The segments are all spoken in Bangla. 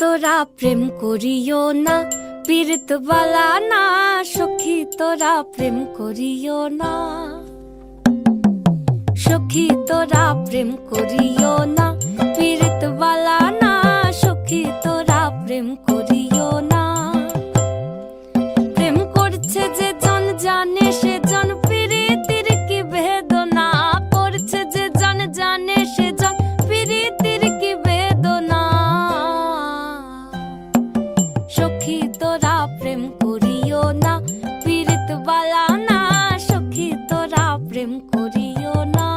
তোরা প্রেম করিও না, পীড়িত বালা না। সখী তোরা প্রেম করিও না, সখী তোরা প্রেম করিও না, পীড়িত বালা না। সখী তোরা প্রেম করিও না। প্রেম করছে যে জন জানে সে জন, পীড়িতির কি বেদনা। করছে যে জন জানে সে জন, পীড়িতির কি বেদনা। সখী তোরা প্রেম করিও না, পীড়িত বালা না। সখী তোরা প্রেম করিও না।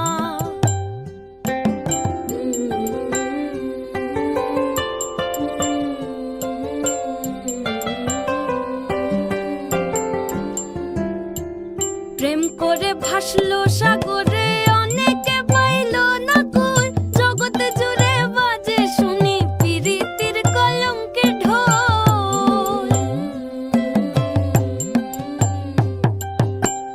প্রেম করে ভাসলো সাগরে, অনেকে পাইল না কই। জগতে জুড়ে বাজে শুনি পীড়িতির কলঙ্কের ঢোল।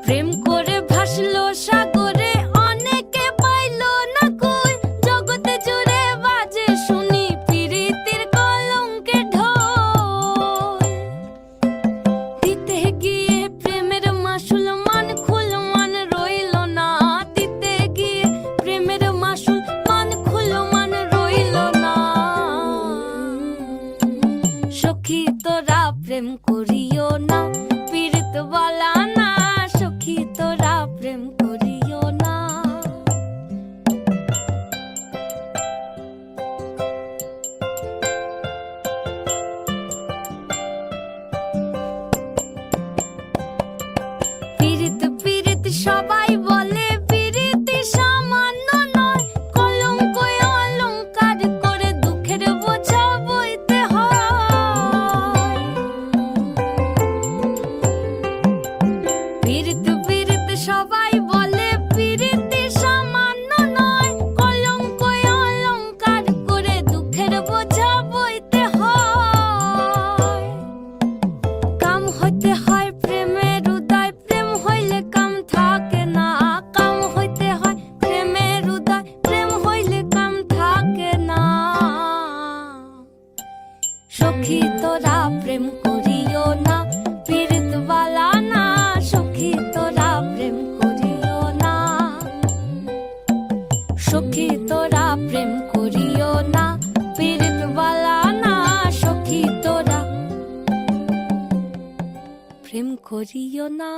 প্রেম করে ভাসলো সাগরে, অনেকে পাইল না কই। জগতে জুড়ে বাজে শুনি পীড়িতির কলঙ্কের ঢোল। দিতে গিয়ে প্রেমের মাসুল মান খুল মান রইল না। দিতে গিয়ে প্রেমের মাসুল মান খুল মান রইল না। সখী তোরা প্রেম করিও না, পীড়িত বালা না। সখী তোরা প্রেম করিও না। পীড়িত পীড়িত সবাই বলে, পীড়িতি সামান্য নয়। কলঙ্ক অলঙ্কার করে দুঃখের বোঝা বইতে হয়। পীড়িত পীড়িত সবাই বলে, পীড়িতি সামান্য নয়। কলঙ্ক অলঙ্কার করে দুঃখের বোঝা বইতে হয়। কাম হইতে হয় প্রেমের উদয়, প্রেম হইলে কাম থাকে না। কাম হইতে হয় প্রেমের উদয়, প্রেম হইলে কাম থাকে না। সখী তোরা প্রেম করিও না, পীড়িত বালা না। সখী তোরা প্রেম করিও না, সখী তোরা প্রেম করিও না, পীড়িত বালা না। সখী তোরা প্রেম করিও না।